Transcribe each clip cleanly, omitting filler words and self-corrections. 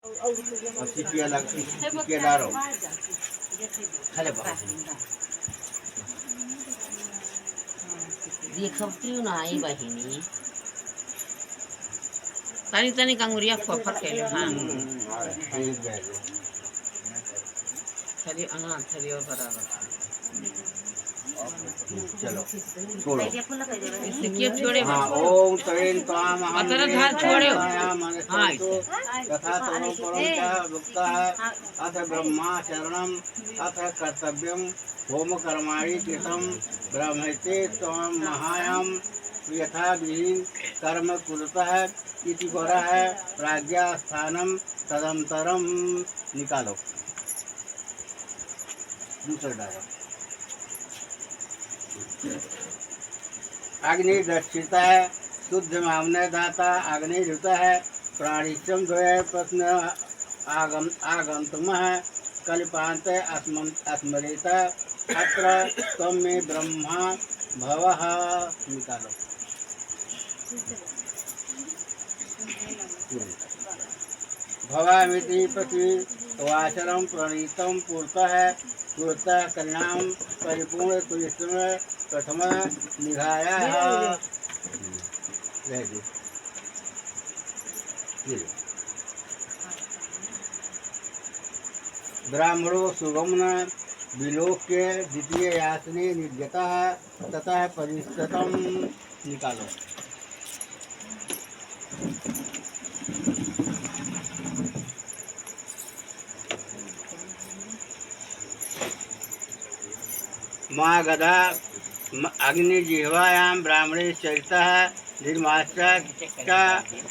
और सीटियाँ लग सीटियाँ डालो खले देखती हूँ ना आई बहिनी तनी तनी कंगुरिया फफर के हाँ ठीक है थरी हाँ थरी और बराबर चलो छोड़ो इससे क्यों छोड़े हाँ ओम तवेन ताम अतरा धार छोड़े हाँ तथा तरुण परम च गुप्ता अथ ब्रह्मा चरणम अथ कर्तव्यम होम कर्माणि कृतम ब्रह्मते त्वं महायाम यथा विहीन कर्म कुरुतः इति परा है प्राज्ञा स्थानम तदंतरम निकालो दूसरा डालो अग्नि दक्षिता है शुद्ध मामने दाता अग्नि ऋत है प्राणिचम द्वय प्रश्न आगंतुम है कल्पांत अस्मरेत अत्र त्वं मे ब्रह्मा भवः निकालो भवामिति पृथ्वी वाचरम प्रणीतम पुरतः पुरतः कल्याण परिपूर्ण तुष्टम प्रथम निघाया ब्राह्मणो सुगमन विलोक्य द्वितीय यासने निर्गतः ततः परिष्कृतम निकालो माँ गदा अग्निजिह्वायां ब्राह्मणे चरितः धीर्माश्च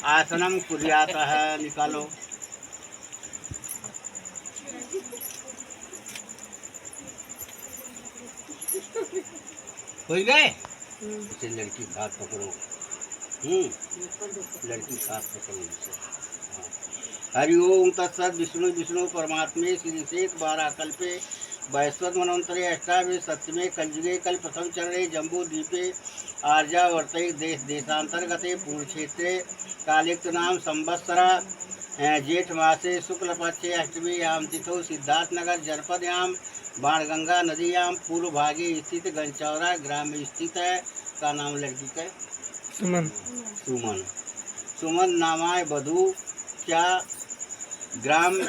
आसनम कुर्यातः निकालो हो गए इसे लड़की हाथ पकड़ो लड़की हाथ पकड़ो इसे हरिओम तत्सत विष्णु विष्णु परमात्मे श्री शेख 12 कल्पे वैश्वत मनवंतरे अष्टावे सप्तमे कलयुगे कल प्रथम चरणे जम्बू द्वीपे आर्यावर्ते देश देशांतर्गते पूर्ण क्षेत्रे कालिक्त नाम संवत्सरा जेठ मासे शुक्ल पक्षे अष्टमी याम तिथौ सिद्धार्थनगर जनपदयाम बाणगंगा नदीयाम पूर्व भागे स्थित गंचौरा ग्राम में स्थित है का नाम लड़की का सुमन सुमन सुमन नामाय वधु क्या ग्राम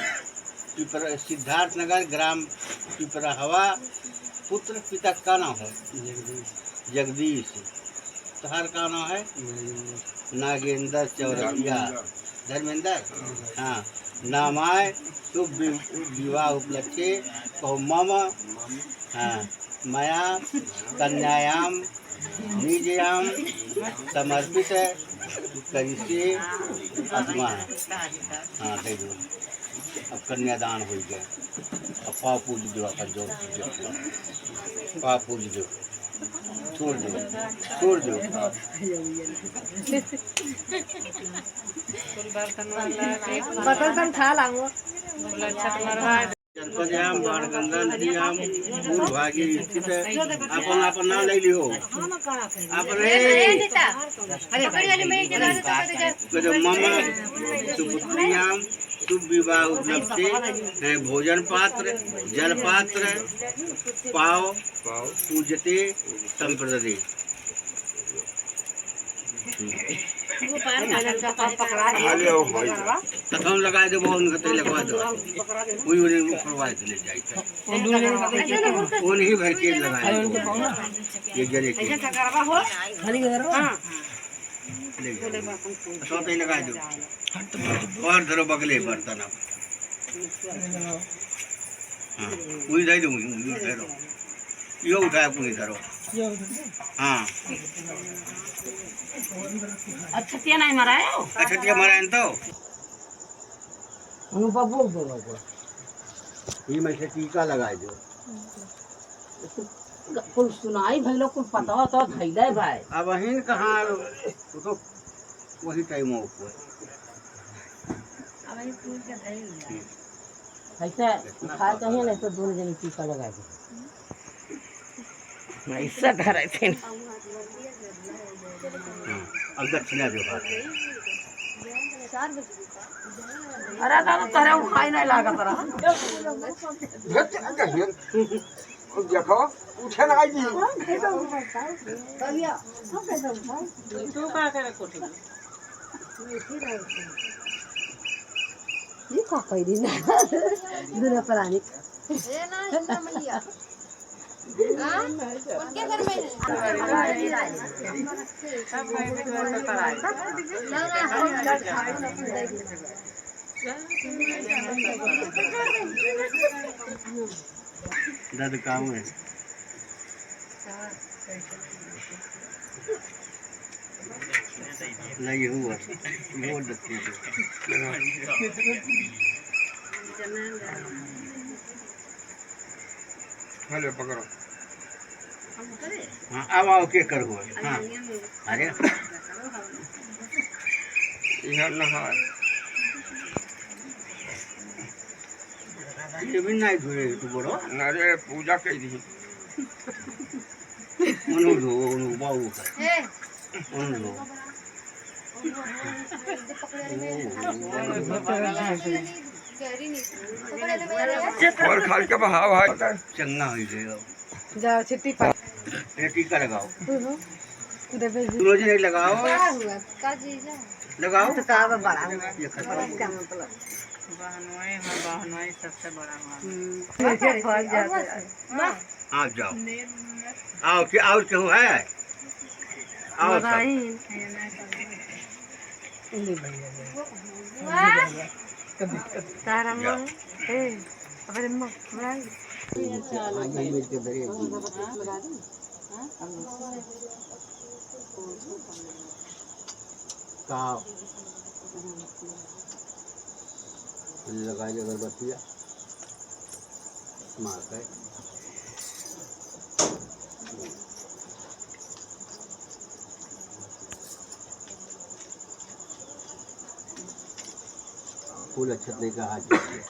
सिद्धार्थनगर ग्राम पिपरहवा पुत्र पिता का नाम है जगदीश तहार का नाम है नागेंद्र चौरसिया धर्मेंद्र हाँ नामाय शुभ विवाह उपलक्ष्य मम हाँ मया कन्यायाम निजयाम समर्पित करिष्ये आत्मा हाँ कह दो अब कन्यादान हो गया अब पाप पूज दो अपन जो पाप पूज दो छोड़ दो बर्तन खा लाऊं जनपदयाम बाणगंगा नदीयाम पूर्व भागे स्थित अपन अपन नाम ले लियो अपने मम सुपुत्रियाम शुभ विवाह उपलक्ष्य भोजन पात्र जल पात्र पाव पूजते संप्रदे तथम लगा दो बहुत उनका लगवा दो कोई उन्हें करवा दे ले जाए वो नहीं भर के लगाए ये जले के सौ पे लगा दो और धरो बगले बर्तन अब हाँ कोई दे दो धरो ये उठाया कोई धरो हाँ अच्छा नहीं मराया अच्छा मराए तो उनको बोल दो ये मैं से टीका लगा दो कुल सुनाई भाई लोग कुल पता तो धैले भाई अब वहीं कहाँ तो वही टाइम हो ऐसा उठा कहीं नहीं तो दोनों जन टीका लगा दो ऐसा धरे थे अब दक्षिणा जो बात है अरे दादा तोरे उठाई नहीं लागा तोरा देखो उठे ना आई तू का करे कोठी ये का कह दी ना दुनिया प्राणी ये ना इंदा मैया हां उनके घर में सब भाई भी तो कराए ना दर्द काम है लगी हुआ बहुत दुखी है हेलो पकड़ो हाँ अब आओ के कर हुआ हाँ अरे यह नहा ये भी नहीं धुए तू बड़ो अरे पूजा कर दी उन्हों लो उन्हों बाऊ का है उन्हों लो गहरी नहीं पकड़े ले भैया और खाल के बहाव है चंगा हो जाएगा जाओ चिट्ठी पर ये टीका लगाओ दे भेज रोज नहीं लगाओ क्या हुआ का जीजा लगाओ तो का बड़ा ये खत्म क्या मतलब बहनोई सबसे बड़ा हुआ फिर फल जाता है आप जाओ आओ कि और क्यों है आओ सब। तारा जाओ। मां ए अरे मां भाई कहाँ लगाइए अगरबत्तियाँ मार के फूल अच्छे का हाथ जोड़िए।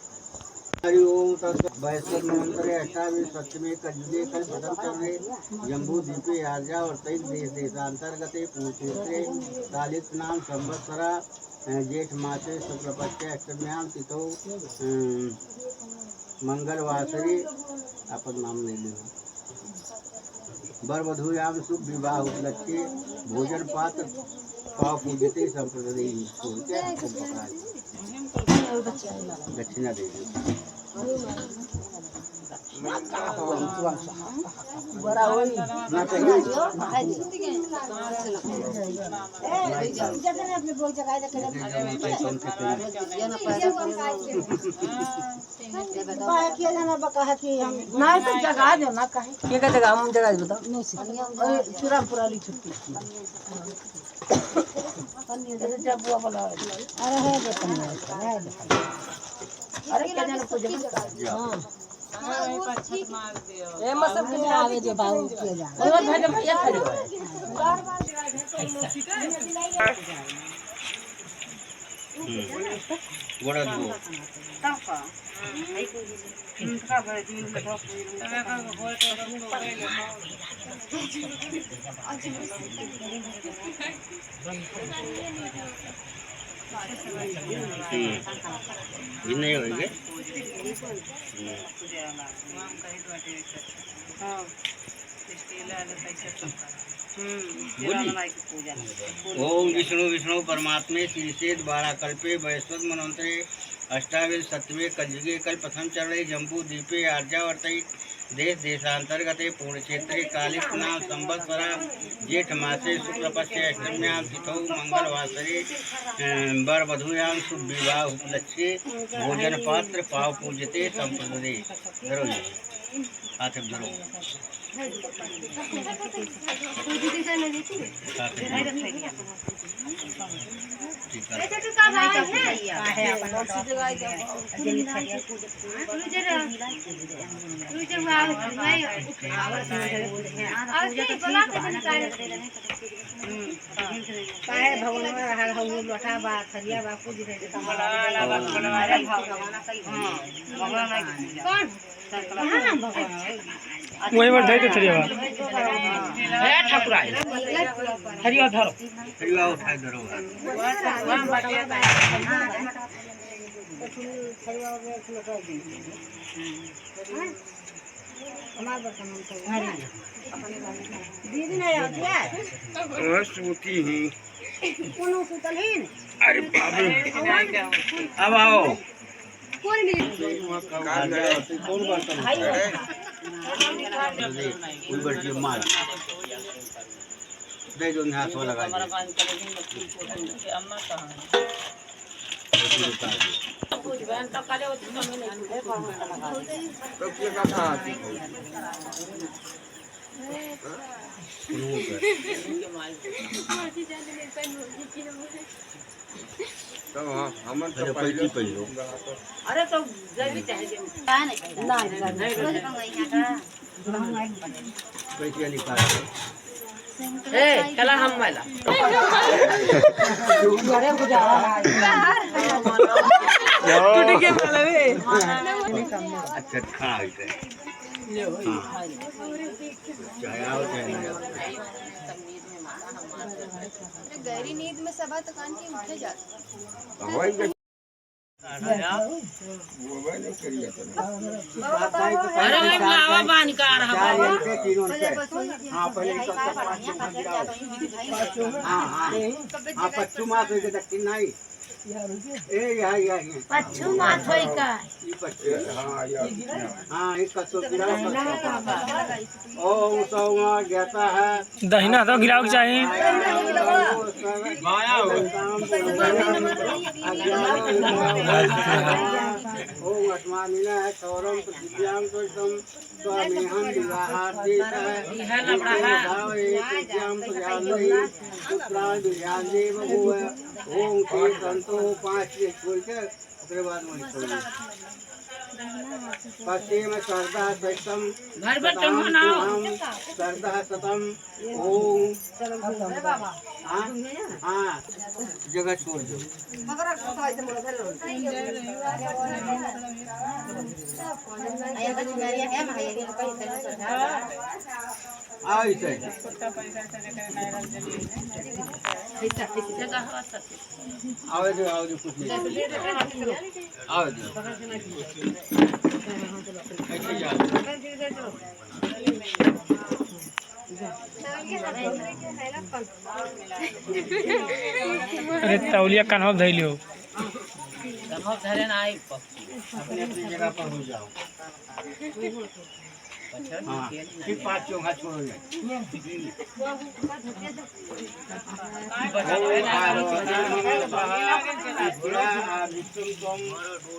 हरि ओम तत्सत वैश्वत मंत्रे अष्टावी सप्तमे कलयुगे कल प्रथम चरणे जम्बू द्वीपे आर्या और तैल देश देशांतर्गते पूर्वक्षेत्रे कालिक नाम संवत्सरा जेठ मासे शुक्लपक्षे अष्टम्यां तिथौ मंगलवासरे अपन नाम ले लो वर वधूयाम शुभ विवाह उपलक्ष्ये भोजन पात्र पाव पूजते संप्रदे दक्षिणा दे बड़ा होई ना चाहिए अपने बोल जगह किया जाना बका कि हम नहीं तो जगह दो ना कहे ये का जगह हम जगह बताओ नहीं से चूरामपुरा ली छुट्टी जब बुआ बोला अरे है बेटा है अरे क्या जाने पूजा हां ए मसब के आवे जे बाबू किया जा और भाई भैया खड़े गोड़ा धो नहीं होंगे ओम विष्णु विष्णु परमात्मे श्रीषेद 12 कल्पे वैश्वत मनवंतरे अष्टाविंश सत्वे कलयुगे कल प्रथम चरणे जम्बू द्वीपे आर्यावर्तई देश देशांतर्गते पूर्ण क्षेत्रे कालिक नाम संवत्सरा जेठ मासे शुक्लपक्षे अष्टम्यां तिथौ मंगलवासरे वर वधूयां शुभ विवाह उपलक्ष्ये भोजन पात्र पाव पूजते संप्रदे धरो ये हाथ में धरो ठीक है कौन वही बार धरे तो थरी बार हरिया उठाए धरो वह सूती ही अरे बाबू अब आओ काल गए कौन बर्तन उल्टी मार दे दो हाथ में लगा तो क्या कहा तो हमन तो पहले अरे तो जल्दी चाहिए पैसे निकाल ए चला हम वाला अरे गुजारा अच्छा खा चाहे आओ चाहे नहीं आओ गहरी नींद में सबा दुकान की उठे जाते वही वो नहीं करिए अरे भाई लावा बांध का रहा चार के तीनों से हाँ पहले हाँ हाँ हाँ पच्चू मास के दक्षिण नहीं ए यहाँ पच्चू माथ होई का ये पच्चू हाँ यार हाँ इसका तो गिरा ओम सोमा ज्ञाता है दहिना तो गिराव के चाहिए ओम अस्मानिना है सौरम पृथ्व्याम तो सम स्वामेहम विवाहार्थित है पृथ्व्याम प्रजालहि शुक्रान विजादेव भूव ओम के संतो 5 के छोड़ के उसके बाद वही छोड़ पश्चिम श्रद्धा सहितम श्रद्धा सतम ओम हाँ हाँ जगह छोड़ दो आओ इसे आओ जो कुछ नहीं आओ जो ऐसे जाओ अरे तौलिया कान्हा धैलियो धरे ना आई अपनी अपनी जगह पर हो जाओ हाँ फिर 5 चौंगा छोड़ो नहीं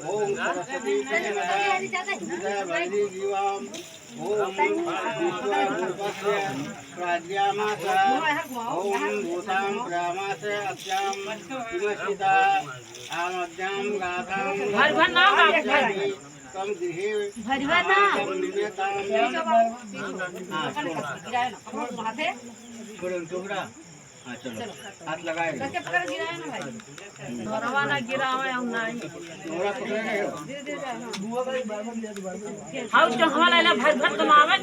ओम सरस्वती जीवाम ओम प्राज्ञामास ओम भूतां प्रामास अक्षां हिमस्थिता आमद्यां गातां कम गृहे कम निवेतां छोड़ो टुकड़ा हाँ चलो हाथ लगाए रवाना गिरा हुआ हम नहीं टुकड़ा पकड़े रहे हो हाउ जो हमारा ना भर भर कमावे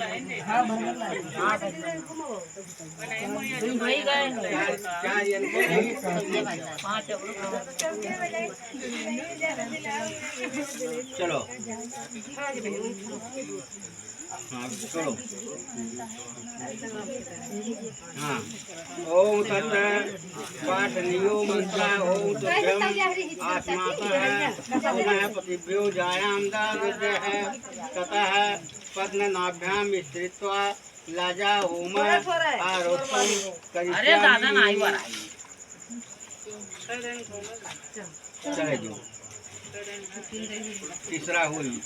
भाई गए चार इनको पांच चलो हाँ चलो हाँ ओम तत्व पाठनीयो मंत्रा ओम तुभ्यम आत्माता है पुनः पतिभ्यो जायाम दारुद्य है ततः पद्मनाभ्याम स्त्रीत्वा लाजा होम आरोपम अरे दादा नहीं बड़ा चले जो तीसरा हुई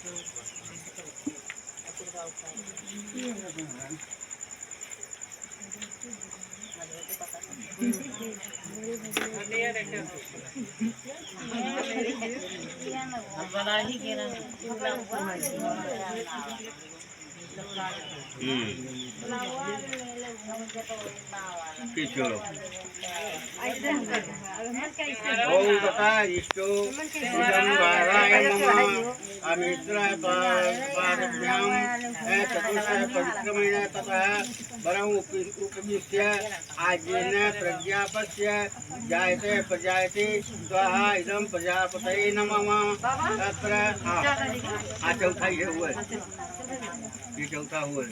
बड़ा ही गिरा छोड़ो ओम तथा इष्टो अमित्रः पादभ्यां चतुर्थः परिक्रमेण ततः वरम् उपविश्य आज्ञेन प्रज्ञापस्य जायते प्रजायते स्वाहा इदं प्रजापतये नमः। तत्र चौथा ये हुआ, ये चौथा हुआ।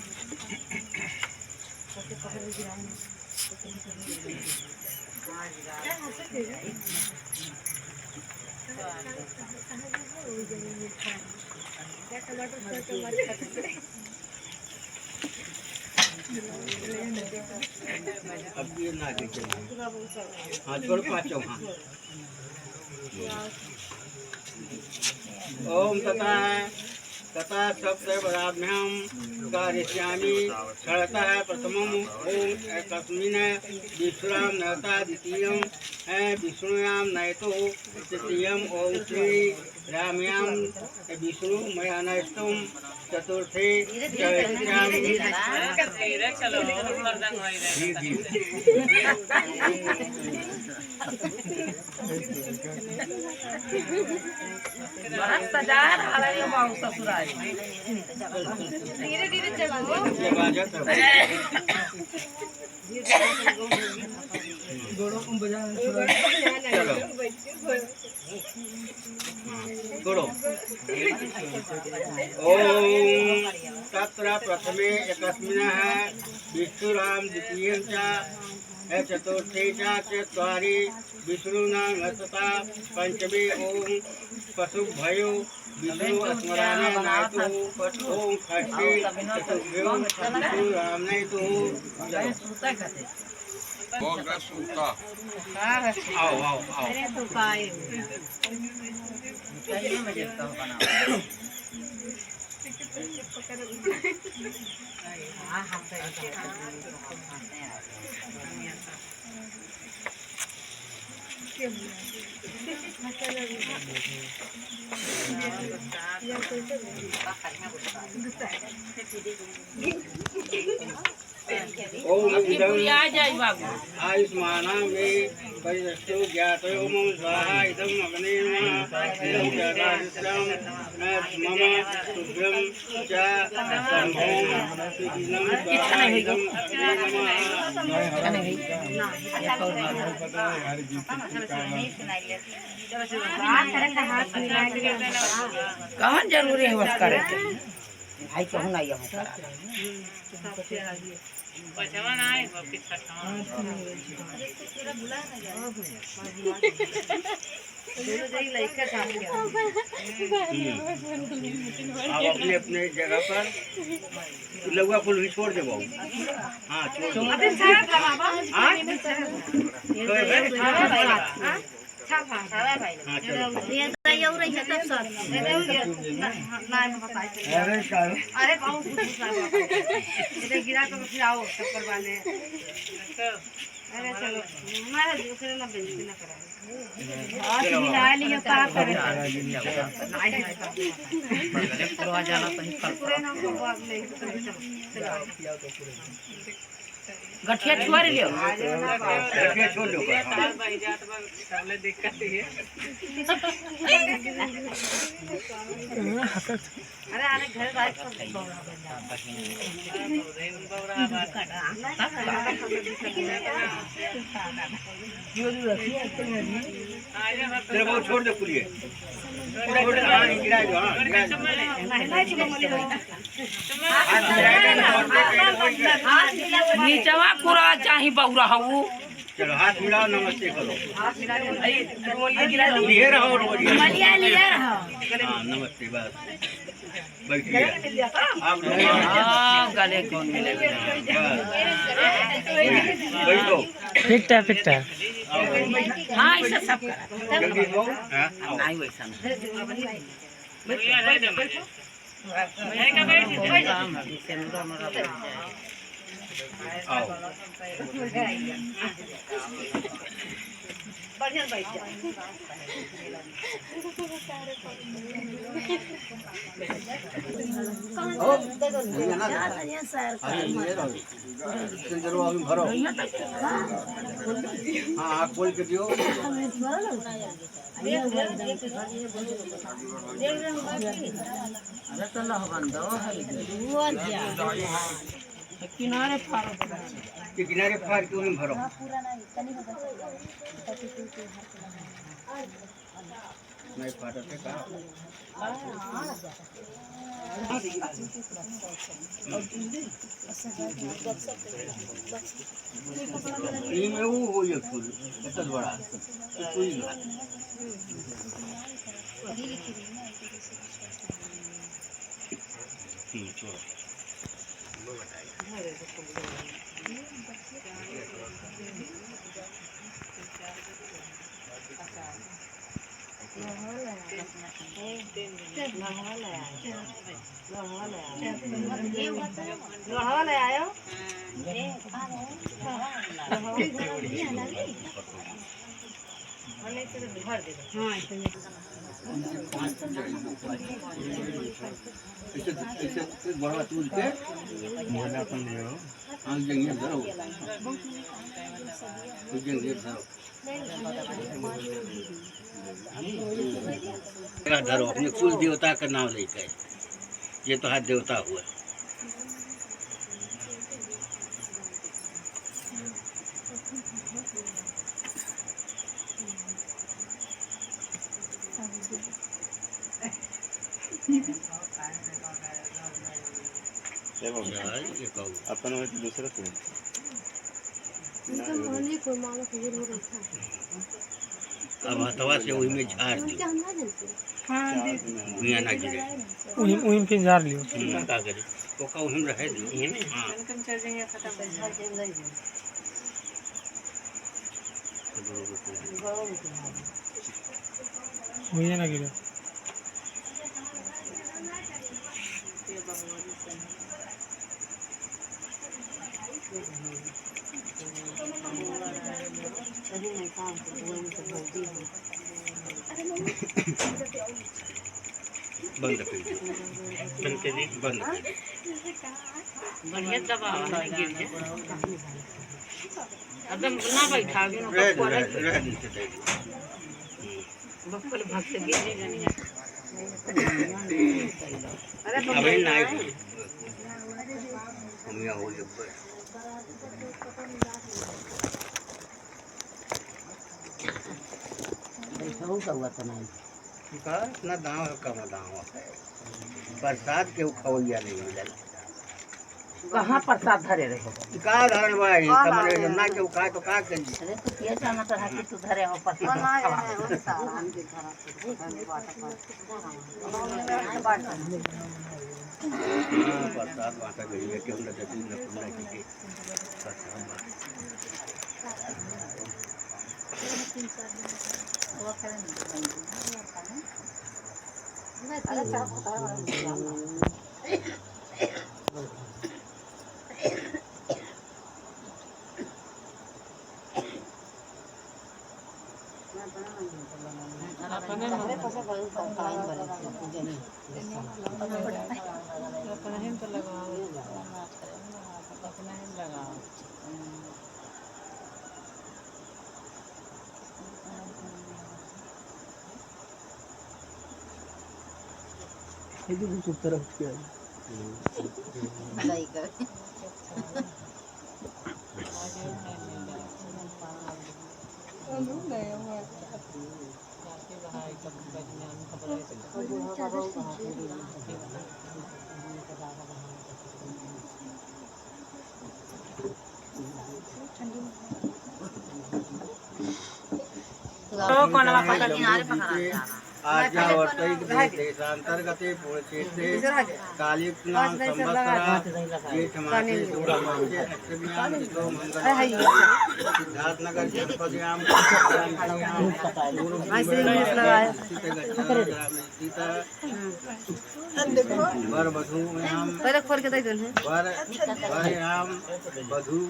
अब ये ना देखे हाँ छोड़ पाँचों हाँ ओम तथा सप्तपदाभ्यां कारयिष्यामि। षडतः प्रथमम् ओम एकस्मिन् विश्राम नयता द्वितीयं विष्णुयां नयतो तृतीयम् ओम श्री राम्यां विष्णु मया नयस्तुं चतुर्थे धीरे धीरे चलो। छोड़ो। ओम तत्र प्रथमे एकस्मिन् विष्णुराम द्वितीयं च चतुर्थे च चत्वारि विष्णुनां तथा पंचमे ओम पशुभयो विष्णु स्मराने नायतु ओम षष्ठे चतुर्भ्यो विष्णुराम नायतु। आओ आओ आओ ओम आयुष्मानां मे परिदृष्टो ज्ञातो मम स्वाहा इदं अग्ने इदं जगादित्यं मम शुभ्रं च संभोम सुदिनं स्वाहा इदं कहाँ जरूरी है बस करे भाई कहूँ ना ये आप अपने अपने जगह पर लौका फूल भी छोड़ देबो। हाँ छोड़ अरे कहूँ गिरा तो फिर आओ चक्कर वाले। अरे चलो हमारा दूसरे ना बेइज्जती ना करा मिला लियो का करे पूरा जाना तो पूरे ना को बात नहीं चलो गठिया छोड़ लियो गठिया छोड़ लो भाई जात में सामने दिक्कत है। अरे अरे घर भाई तेरे बहुत छोड़ दे पुलिए छोड़ दे हाँ गिरा जो हाँ गिरा जो नीचवा पूरा चाही बहुरा हूँ। चलो हाथ मिलाओ नमस्ते करो लिए रहो रोज हाँ नमस्ते बस बैठिए आप गले कौन मिलेगा बैठो फिट है हाँ ऐसा सब जल्दी हो हाँ नहीं वैसा आओ बढ़िया बैठ जा ओ ये ना अरे ये रहो इसके जरूर अभी भरो हाँ आँख खोल के दियो अरे तो लहबन दो है किनारे फाड़ो कि किनारे फाड़ क्यों नहीं भरो नहीं फाटते का में वो हो ये फूल इतना बड़ा कोई ना छोड़ो लोढ़ा ले आयो इसे बड़ा चूल के हाँ जंगे धरो जंगे धरो धरो अपने कुल देवता का नाम लेकर ये तो हाथ देवता हुआ अपन दूसरा कोई अब हथवा से वही में झाड़ दियो भुइयां ना गिरे उहिम पे झाड़ लियो का करे ओका वही में रहे दियो ये हां भुइयां ना गिरे बंद कर दे बंद कर दे बंद कर दे बढ़िया दबा गिर जाए एकदम ना बैठा भी ना रह दी से दे बक्कल भाग से गिर जानी है अरे अबे नहीं हम यहाँ हो जब ना दाव है कम दाव है प्रसाद के खवैया नहीं मिलल कहाँ प्रसाद धरे रहे का धारण भाई कमरे ना के का तो का कर अरे तू किया जाना तो हाथी तू धरे हो प्रसाद प्रसाद बांटा गई है कि हम लोग दिन में पुण्य की आज्ञावर्तयिक पुण्यक्षेत्रे कालिकनाम संवत्सरा जेठमासे शुक्लपक्षे अष्टम्यां तिथौ मंगलवार सिद्धार्थनगर जनपदयां वर वधूयां वरयां वधू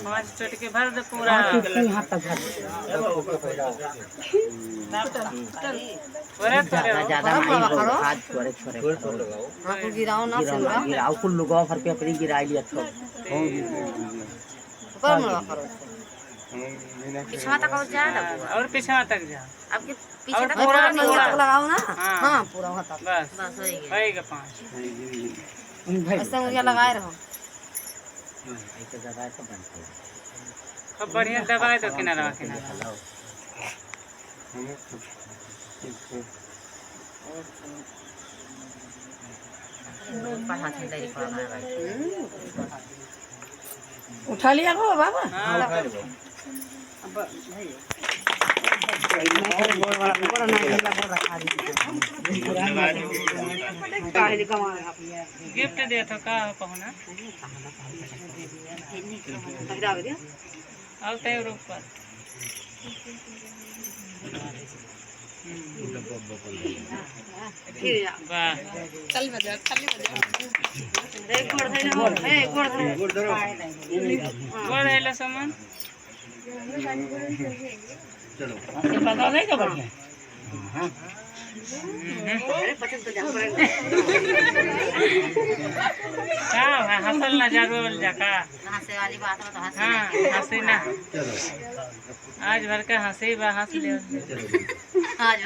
पाँच चटके भर दे पूरा। यहाँ तक थोड़े थोड़े हो। आपको गिराओ ना सिमरा गिराओ कुल लुगाओ भर के अपनी गिराई लिया तो ऊपर मुड़ा करो पिछवा तक और जा ना और पीछे तक जा। आपके पीछे तक पूरा पूरा लगाओ ना हाँ। हाँ पूरा वहाँ तक बस बस हो गया होएगा 5। ऐसा मुझे लगाए रहो खूब बढ़िया दबाए दो किनारा किनारा। उठा लिया को बाबा हाँ गिफ्ट दे तो का पहुना और ते ऊपर वाह गोड़ हेलो सामान चलो पता नहीं क्या बढ़िया का हंसल ना जरूर जाका। हंसे वाली बात हो तो हंसे हाँ हंसी ना चलो आज भर के हंसी बा हंस ले आज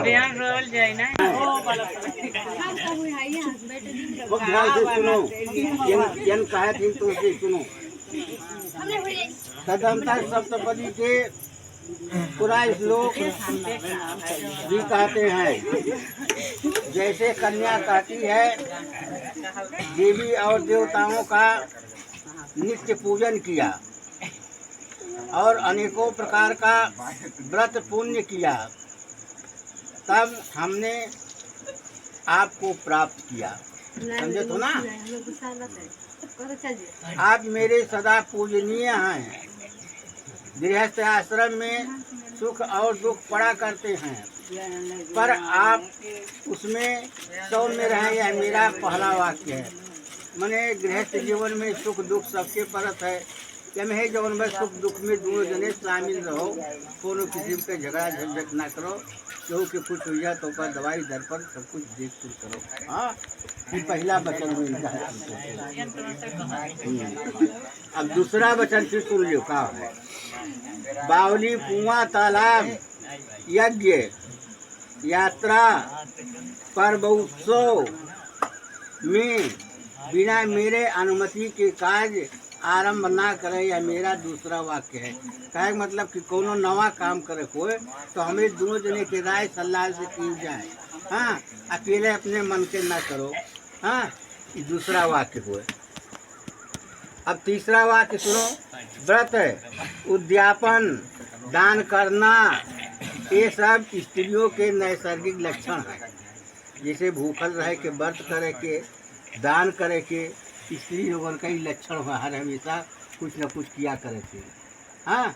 बिहान रोल जाए ना। वो ध्यान से सुनो यन कहे थी तुमसे सुनो सदंतर सप्तपदी के पूरा श्लोक भी कहते हैं। जैसे कन्या कहती है देवी और देवताओं का नित्य पूजन किया और अनेकों प्रकार का व्रत पुण्य किया तब हमने आपको प्राप्त किया। समझे तो ना? आप मेरे सदा पूजनीय हैं। गृहस्थ आश्रम में सुख और दुख पड़ा करते हैं पर आप उसमें सौम्य रहें, यह मेरा पहला वाक्य है। मैंने गृहस्थ जीवन में सुख दुख सबके परत है कि मैं जीवन में सुख दुख में दोनों जने शामिल रहो। कोनो किसी के झगड़ा झंझट ना करो, केहू के कुछ हुआ तो पर दवाई दर पर सब कुछ देख सुन करो। हाँ ये पहला वचन मिलता है। अब दूसरा वचन फिर सुन लियो का है। बावली कुआं तालाब यज्ञ यात्रा पर्व उत्सव में बिना मेरे अनुमति के कार्य आरंभ ना करे, या मेरा दूसरा वाक्य है। कहे मतलब कि कोनो नवा काम करे कोई तो हमें दोनों जने के राय सलाह से की जाए। हाँ अकेले अपने मन के ना करो। हाँ ये दूसरा वाक्य हुए। अब तीसरा वाक्य सुनो। व्रत उद्यापन दान करना ये सब स्त्रियों के नैसर्गिक लक्षण है। जैसे भूखल रहे के व्रत करे के दान करे के स्त्री लोगों का ही लक्षण है। हर हमेशा कुछ न कुछ किया करे थे। हाँ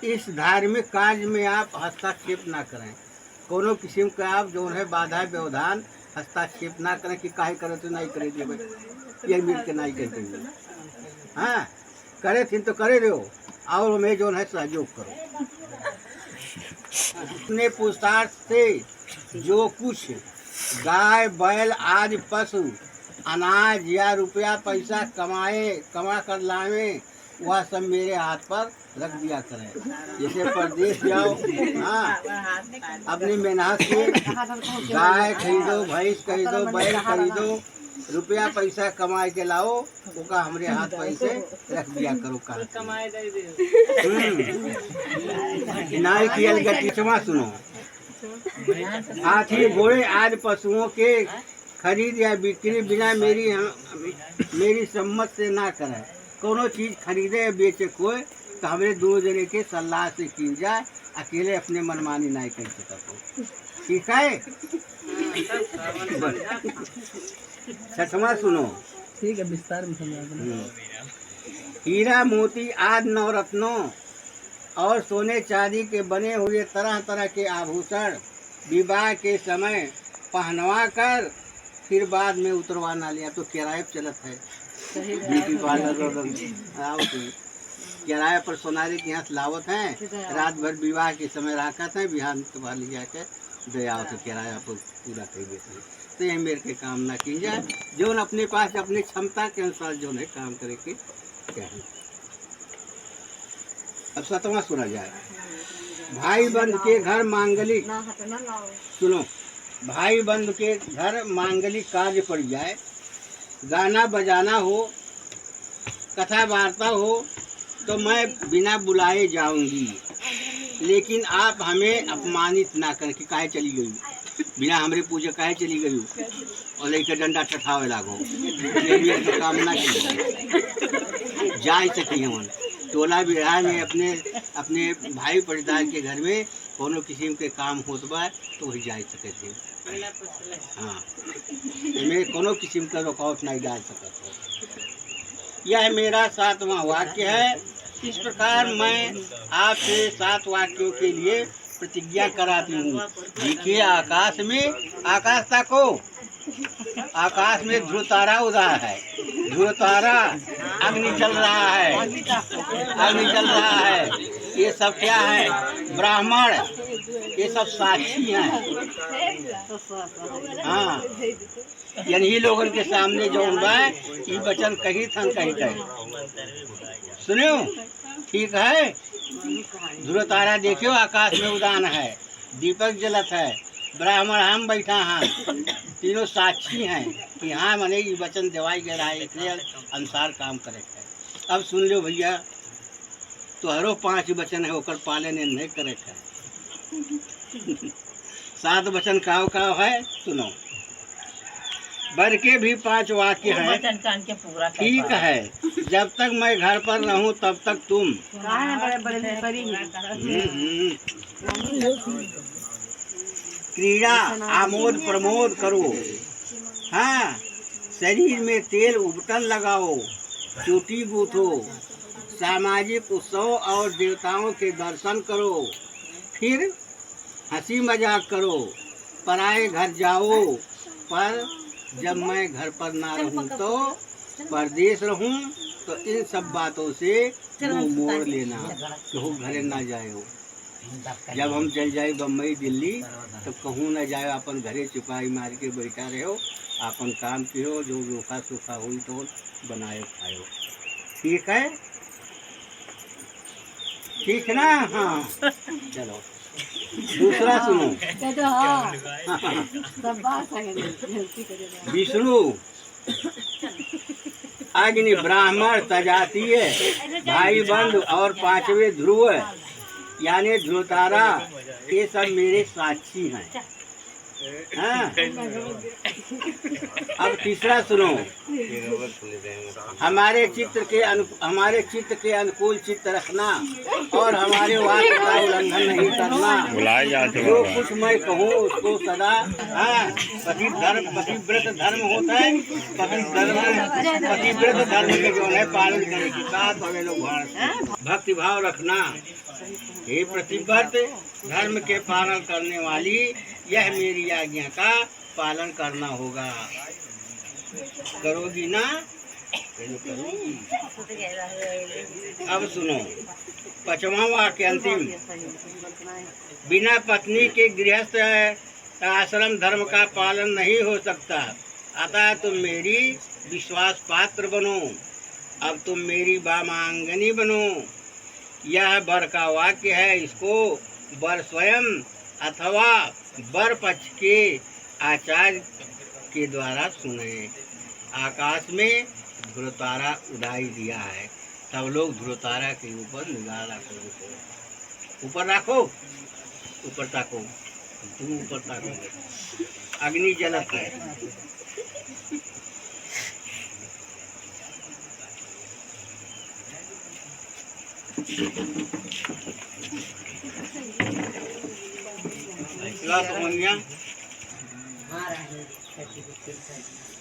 इस धार्मिक कार्य में आप हस्तक्षेप ना करें। कोनो किस्म का आप जो है बाधा व्यवधान हस्तक्षेप ना करें कि काहे करे तो नहीं करे दे ये मिल के नहीं करते। हाँ करे थी तो करे दो और मैं जो है सहयोग करो। अपने पुरुषार्थ से जो कुछ गाय बैल आदि पशु अनाज या रुपया पैसा कमा कर लावे वह सब मेरे हाथ पर रख दिया करें। जैसे परदेश जाओ, हाँ अपनी मेहनत से गाय खरीदो, भैंस खरीदो, बैल खरीदो, रुपया पैसा कमाए के लाओ, उसका हमारे हाथ पैसे रख दिया करो। कमाए दे दे नाई किया गया सुनो। हाथी घोड़े आदि पशुओं के खरीद या बिक्री बिना मेरी सम्मत से ना करें। कोनो चीज खरीदे या बेचे कोई तो हमारे दोनों जने के सलाह से की जाए। अकेले अपने मनमानी नहीं कर सकते। ठीक है। छठवां सुनो। ठीक है विस्तार में समझा। हीरा मोती आदि नवरत्नों और सोने चांदी के बने हुए तरह तरह के आभूषण विवाह के समय पहनवा कर फिर बाद में उतरवा ना लिया तो किराए पर चलत है ब्यूटी पार्लर और किराए पर सोनारी के यहाँ से लावत हैं, रात भर विवाह के समय राखत हैं, बिहान तुम्हारा ले जाके दया तो किराया पर पूरा कर देते हैं। तो ये मेरे के काम ना की जाए, जो अपने पास अपनी क्षमता के अनुसार जो है काम करे के चाहिए। अब 7वां सुना जाए। भाई बंद के घर मांगलिक, सुनो, भाई बंद के घर मांगलिक कार्य पड़ जाए, गाना बजाना हो, कथा वार्ता हो, तो मैं बिना बुलाए जाऊंगी, लेकिन आप हमें अपमानित ना करें कि काहे चली गई, बिना हमरे पूजा काहे चली गई और लेकर डंडा ठठावे लागो, ये तो काम ना की जा सकी हम टोला बिरहा में अपने अपने भाई परिदार के घर में कोनो किस्म के काम होत बा तो वही जा सके थे। हाँ, में कोनो किस्म का रुकावट नहीं डाल सकते। यह मेरा 7वां वाक्य है। इस प्रकार मैं आपसे 7 वाक्यों के लिए प्रतिज्ञा कराती हूँ। देखिए आकाश में, आकाश ताको, आकाश में ध्रुव तारा उदार है, ध्रुव तारा अग्नि चल रहा है, अग्नि चल रहा है। ये सब क्या है? ब्राह्मण, ये सब साक्षी हैं। हाँ, यानी लोगों के सामने जो ये वचन कही थन कही कहे सुनियो, ठीक है। ध्रुव तारा देखियो आकाश में उदान है, दीपक जलत है, ब्राह्मण हम बैठा हैं, तीनों साक्षी हैं कि हाँ मने ये वचन देवाई गया है, इसलिए अनुसार काम करे है। अब सुन लो भैया, तोहरो 5 वचन है, ओकर पालन नहीं करे है। 7 वचन काव काव है, सुनो। बर के भी 5 वाक्य हैं, ठीक है। जब तक मैं घर पर रहूं तब तक तुम क्रीड़ा आमोद प्रमोद करो। हाँ, शरीर में तेल उबटन लगाओ, चोटी गूथो, सामाजिक उत्सव और देवताओं के दर्शन करो, फिर हंसी मजाक करो, पराए घर जाओ। पर जब मैं घर पर ना रहूं तो परदेश रहूं तो इन सब बातों से मुंह मोड़ लेना कि हो घरे ना जाए हो। जब हम चल जाए बम्बई दिल्ली तो कहूँ न जाए, अपन घरे चिपाई मार के बैठा रहे हो, अपन काम कियो, जो रूखा सूखा हुई तो बनाए खाओ। ठीक है, ठीक ना? हाँ, चलो दूसरा सुनो। विष्णु अग्नि ब्राह्मण सजातीय भाई बंधु और 5वें ध्रुव यानी ध्रुव तारा, ये सब मेरे साक्षी हैं। हाँ? अब तीसरा सुनो। हमारे चित्त के अनुकूल चित्त रखना और हमारे वाक्य का उल्लंघन नहीं करना। जो कुछ मैं कहूँ उसको सदा, हाँ, पतिव्रत धर्म होता है, पतिव्रत धर्म के जो है पालन करेगी। भक्ति भाव रखना। हे प्रतिव्रत धर्म के पालन करने वाली, यह मेरी आज्ञा का पालन करना होगा। करोगी ना? करोगी। अब सुनो 5वां वाक्य अंतिम। बिना पत्नी के गृहस्थ आश्रम धर्म का पालन नहीं हो सकता, अतः तुम मेरी विश्वास पात्र बनो। अब तुम मेरी वामांगनी बनो। यह वर का वाक्य है, इसको वर स्वयं अथवा वर पक्ष के आचार्य के द्वारा सुने। आकाश में ध्रुव तारा उड़ाई दिया है, सब लोग ध्रुव तारा के ऊपर निगाह रखो। ऊपर रखो, ऊपर ताको, तुम ऊपर ताकोगे, अग्नि जलत है।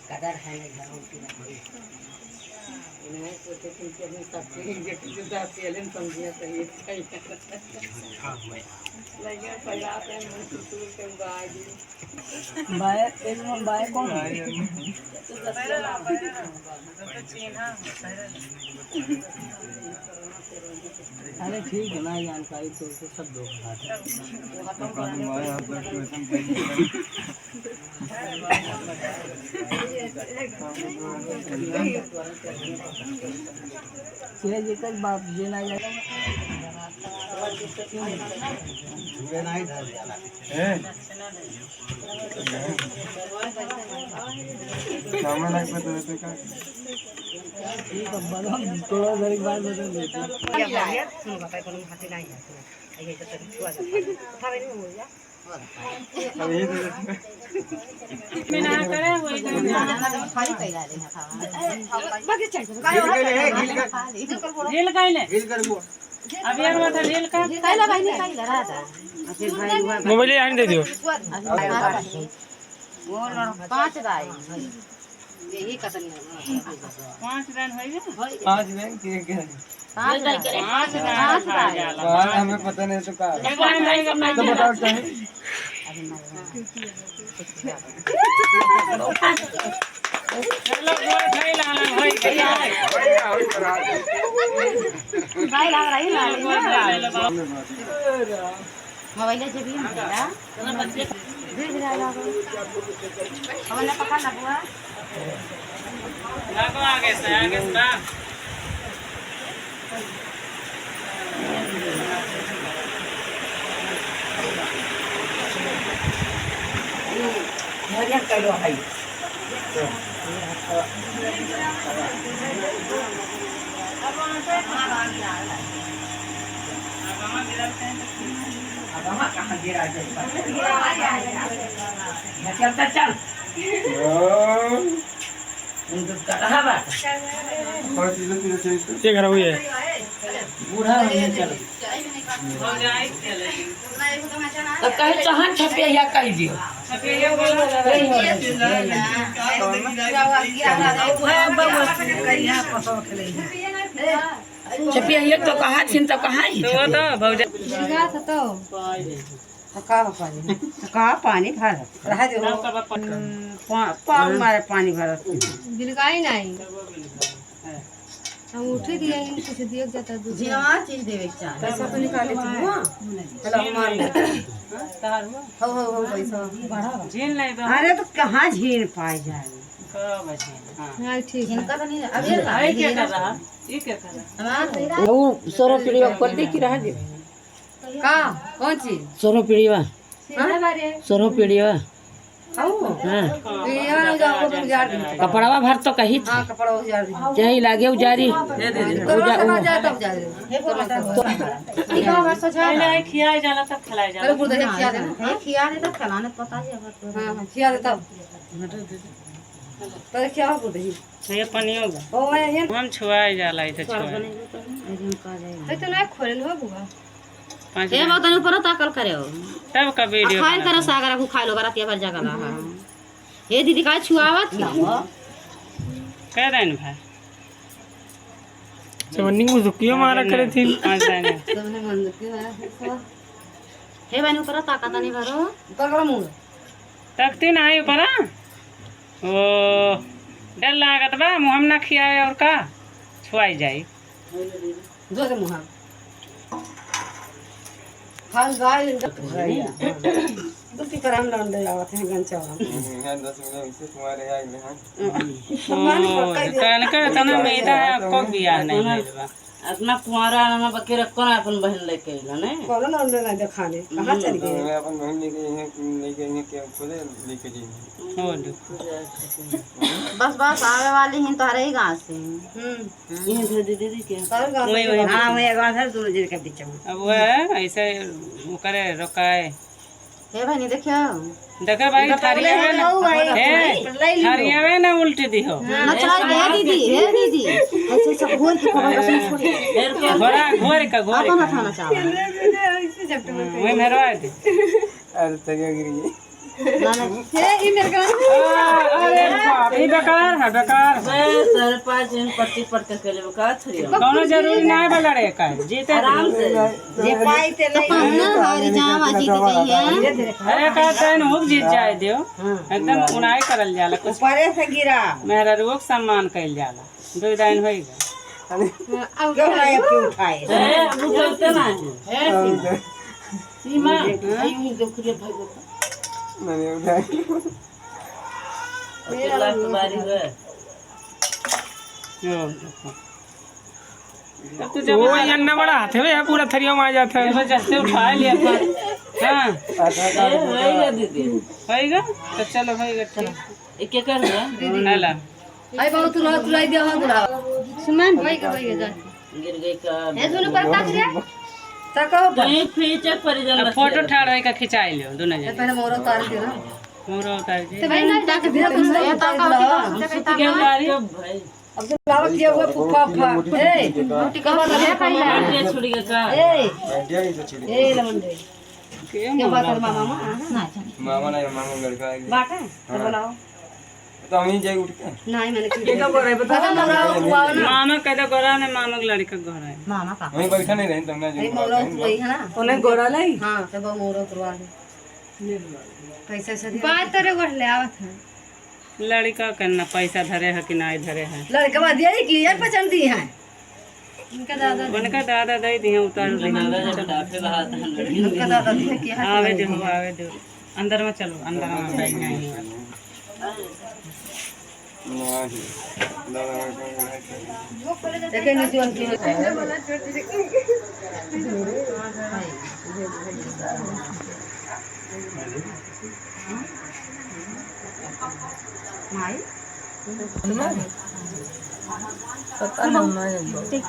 कदर है अरे ठीक है ना, जानकारी तो सब दो जेकर बाप जे ना जाए नहीं धर जाला ठीक है, बड़ा थोड़ा देर के बाद बदल देते सुनो बताए कोनो हाथी नहीं है ये तो छुआ जाता उठावे नहीं हो जा बिना करे वही खाली पैदा ले था बाकी चल ढील काइले हिल कर बोल अभी यार माथा ढील का काइला भाई नहीं काइला रहा फिर भाई हुआ मोबाइल आने दे दियो। वो 5 राय यही कतनी 5 रन होई गए 5 दिन के 5 राय हमें पता नहीं तो का एक बार नहीं करना तो बताओ चाहिए चलो गोल खाई लाला होई गया भाई लग रही है गोल मोबाइल से भी हमरा धीरे धीरे आ जाओ हमने पकड़ ना बुआ लागो आगे से ना मजा करो भाई अब हम कहां गिरा जाए चलता चल उनको कहा बात ये घर हुई है बूढ़ा हो गया चल हो जाए चले तो कहे चाहन छपे या कह दियो छपिए बोल छपे ये तो कहा छिन तो कहा ही तो भौजा का पानी भर रहा दे पाव मारे पानी भर दिलकाई नहीं हम उठे दिया इन कुछ दिया जाता दूध जिना चीज देवे चाह पैसा तो निकाले थी हां हेलो मान हो पैसा झील नहीं दो अरे तो कहां झील पाए जाए कब बचे हाँ ठीक है इनका तो नहीं अभी अरे क्या कर रहा ये क्या कर रहा वो 100 पीढ़ी कर दे कि रह दे का कौन चीज 100 पीढ़ी वा सीधा बारे 100 पीढ़ी वा हां हां ये ना जाओ तो उजार दी कपड़ावा भर तो कही हां कपड़ा उजार दी चाहे लागे उजारी तो जा तब जा दे ठीक है बस जा पहले आई खियाए जाला तब खिलाए अरे जाला गुड़ दे खिया दे खिया दे तब खिलाने पता है हां खिया दे तब तो क्या हो दे ये पनियो ओ ये हम छुआए जाला इधर छुआए है तो नहीं खोल हो बुआ 5 ए बात ऊपर ताकल करे हो तब का वीडियो खाए कर सागर को खा लो रात भर जगह ला हे दीदी का छुआवत कह देन भाई चवन्नी को झुकियो मारा करे थी 5 दिन सबने मन के हे बन ऊपर ताकत नहीं भरो तगड़ा मुंह तकती नहीं ऊपर ओ डर लागत बा मुंह हम ना खियाए और का छुआई जाई जो दे मुंह खान गाय दुखी कराम लंडे आवत है गंचा कहन कर तना मेदा को बिया नहीं लेबा अपना कुंवारा ना बके रखो ना अपन बहन लेके ना ने कोनो लंडे ना दिखाने कहां चल गए अपन बहन लेके क्या खुदे लेके जी हो दु बस आवे वाली हैं तो हरे ही गांव से ये दीदी के सारे गांव वही वही हां मैं गांव है दोनों जन के बीच में अब वो ऐसे वो करे रोकाए हे भाई नहीं देखियो देखा भाई थारिया में ना ए थारिया में ना उल्टी दी हो ना चला हे दीदी ऐसे सब घोर के खबर कसम छोड़ी घोरा घोर का घोर अपन उठाना चाहवा मैं मेरवा दे अरे तगड़ा गिर गई अरे बाप, ई बेकार है बेकार। सरपंच इन पट्टी पट के ले का थरी कोनो जरूरी नहीं बा लड़े का जीते आराम से जे पाई ते नहीं अरे का तैन हुक जीत जाए दियो एकदम उनाई करल जाला कुछ परे से गिरा मेरा रोग सम्मान कइल जाला दो दाइन होई गए गहरा एक के उठाए उठते ना सीमा मैंने उठाई लाख बारी है अब तो जब वो अन्ना बड़ा हाथ है पूरा थरिया में आ जाता है। जबरदस्ती उठा लिया था हाँ होएगा दीदी होएगा तो चलो होएगा ठीक एक एक कर दो हेला आई बाबू तू रह तुलाई दे हम बुला सुमन भाई का भाई जा गिर गई का ए सुन पर ताक रे तको कहीं फीचर पर जल अब फोटो ठाड़ होई का खिंचाई लियो दोनों जने पहले मोरो तार दे ना मोरो उतार दे तो भाई ना ताक दे तो ये ताक क्या गाड़ी भाई अब तो लाव किया हुआ फुफा फा ए रोटी का बना पहले ये छोड़ गया का ए लमंडे के क्या बात है मामा ना मामा नहीं मामा लड़का है बात है तो बनाओ तो हम ही जाए उठ के नहीं मैंने के का करे बता मोरा हुआ ना मामा कहता गोरा ने मामा के लड़का गोरा है मामा का वहीं बैठा नहीं रहे तुमने ए मोरा हुई है ना उन्हें गोरा नहीं हां तब मोरा करवा दे पैसा से बात तेरे गोड़ ले आवत है लड़का करना पैसा धरे है कि नहीं धरे है लड़का बात यही की यार पहचानती है उनका दादा उनका दादा दे दिए उतार दी उनका दादा थे कि आवे दो अंदर में चलो अंदर में बैठ नहीं देखे नहीं जीवन की माई पता नहीं